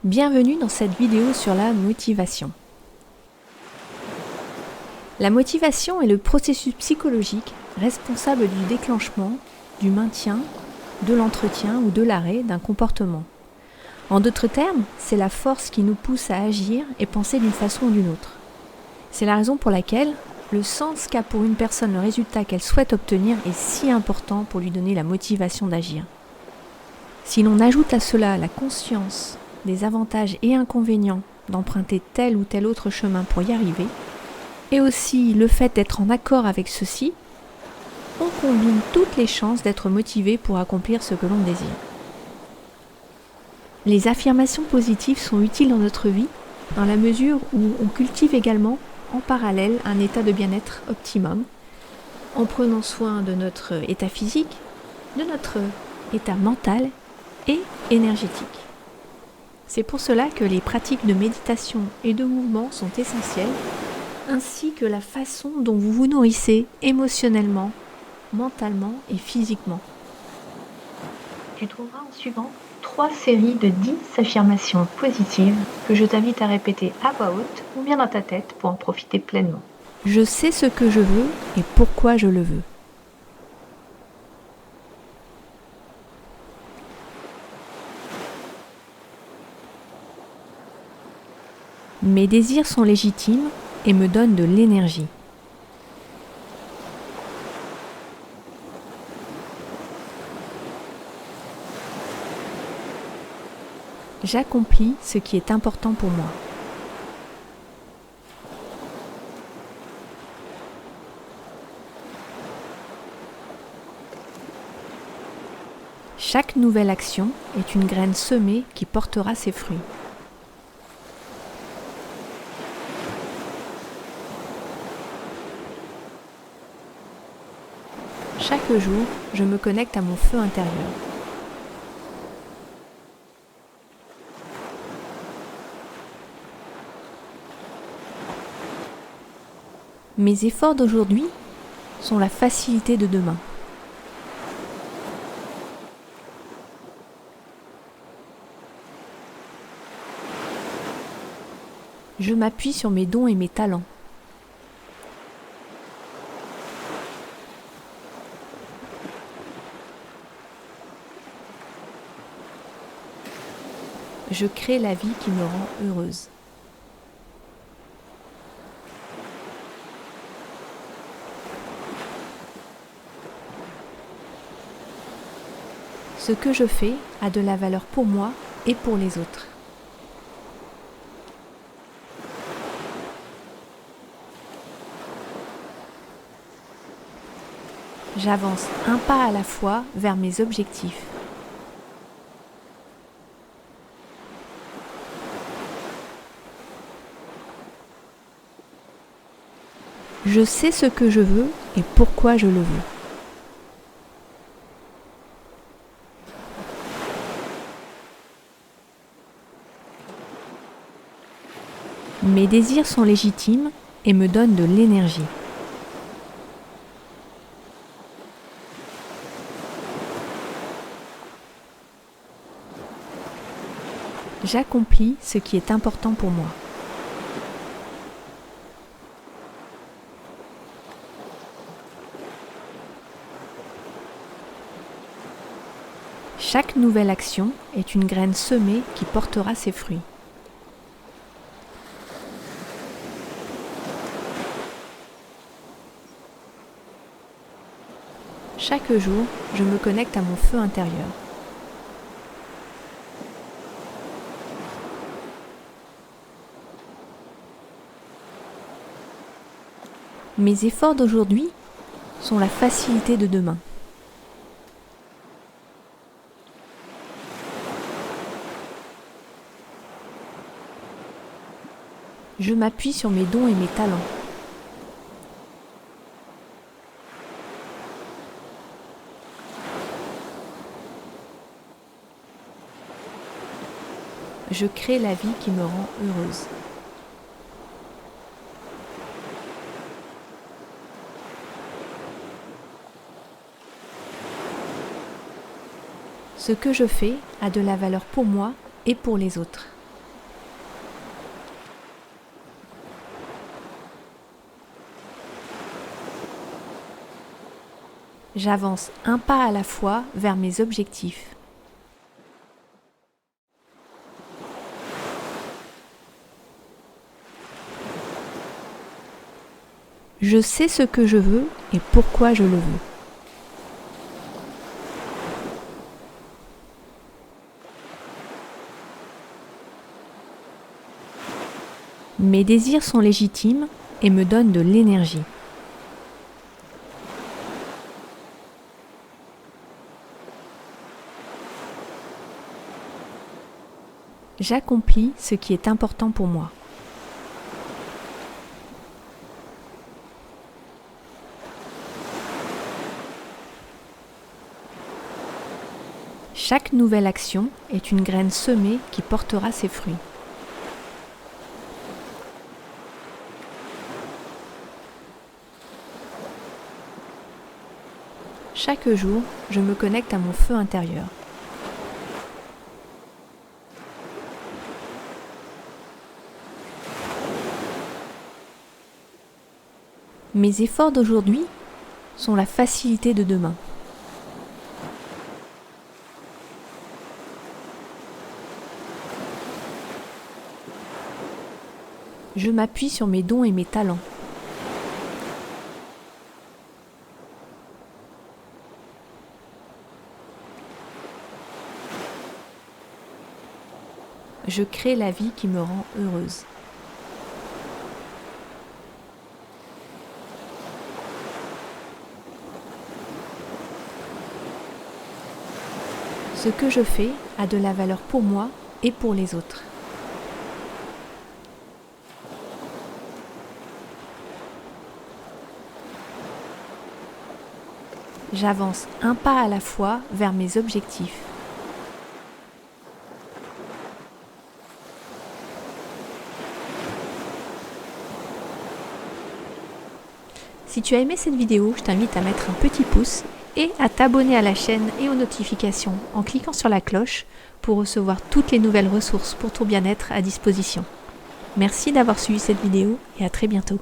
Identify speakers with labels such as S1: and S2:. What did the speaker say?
S1: Bienvenue dans cette vidéo sur la motivation. La motivation est le processus psychologique responsable du déclenchement, du maintien, de l'entretien ou de l'arrêt d'un comportement. En d'autres termes, c'est la force qui nous pousse à agir et penser d'une façon ou d'une autre. C'est la raison pour laquelle le sens qu'a pour une personne le résultat qu'elle souhaite obtenir est si important pour lui donner la motivation d'agir. Si l'on ajoute à cela la conscience des avantages et inconvénients d'emprunter tel ou tel autre chemin pour y arriver, et aussi le fait d'être en accord avec ceci, on combine toutes les chances d'être motivé pour accomplir ce que l'on désire. Les affirmations positives sont utiles dans notre vie, dans la mesure où on cultive également en parallèle un état de bien-être optimum, en prenant soin de notre état physique, de notre état mental et énergétique. C'est pour cela que les pratiques de méditation et de mouvement sont essentielles, ainsi que la façon dont vous vous nourrissez émotionnellement, mentalement et physiquement. Tu trouveras en suivant 3 séries de 10 affirmations positives que je t'invite à répéter à voix haute ou bien dans ta tête pour en profiter pleinement. Je sais ce que je veux et pourquoi je le veux. Mes désirs sont légitimes et me donnent de l'énergie. J'accomplis ce qui est important pour moi. Chaque nouvelle action est une graine semée qui portera ses fruits. Chaque jour, je me connecte à mon feu intérieur. Mes efforts d'aujourd'hui sont la facilité de demain. Je m'appuie sur mes dons et mes talents. Je crée la vie qui me rend heureuse. Ce que je fais a de la valeur pour moi et pour les autres. J'avance un pas à la fois vers mes objectifs. Je sais ce que je veux et pourquoi je le veux. Mes désirs sont légitimes et me donnent de l'énergie. J'accomplis ce qui est important pour moi. Chaque nouvelle action est une graine semée qui portera ses fruits. Chaque jour, je me connecte à mon feu intérieur. Mes efforts d'aujourd'hui sont la facilité de demain. Je m'appuie sur mes dons et mes talents. Je crée la vie qui me rend heureuse. Ce que je fais a de la valeur pour moi et pour les autres. J'avance un pas à la fois vers mes objectifs. Je sais ce que je veux et pourquoi je le veux. Mes désirs sont légitimes et me donnent de l'énergie. J'accomplis ce qui est important pour moi. Chaque nouvelle action est une graine semée qui portera ses fruits. Chaque jour, je me connecte à mon feu intérieur. Mes efforts d'aujourd'hui sont la facilité de demain. Je m'appuie sur mes dons et mes talents. Je crée la vie qui me rend heureuse. Ce que je fais a de la valeur pour moi et pour les autres. J'avance un pas à la fois vers mes objectifs. Si tu as aimé cette vidéo, je t'invite à mettre un petit pouce et à t'abonner à la chaîne et aux notifications en cliquant sur la cloche pour recevoir toutes les nouvelles ressources pour ton bien-être à disposition. Merci d'avoir suivi cette vidéo et à très bientôt.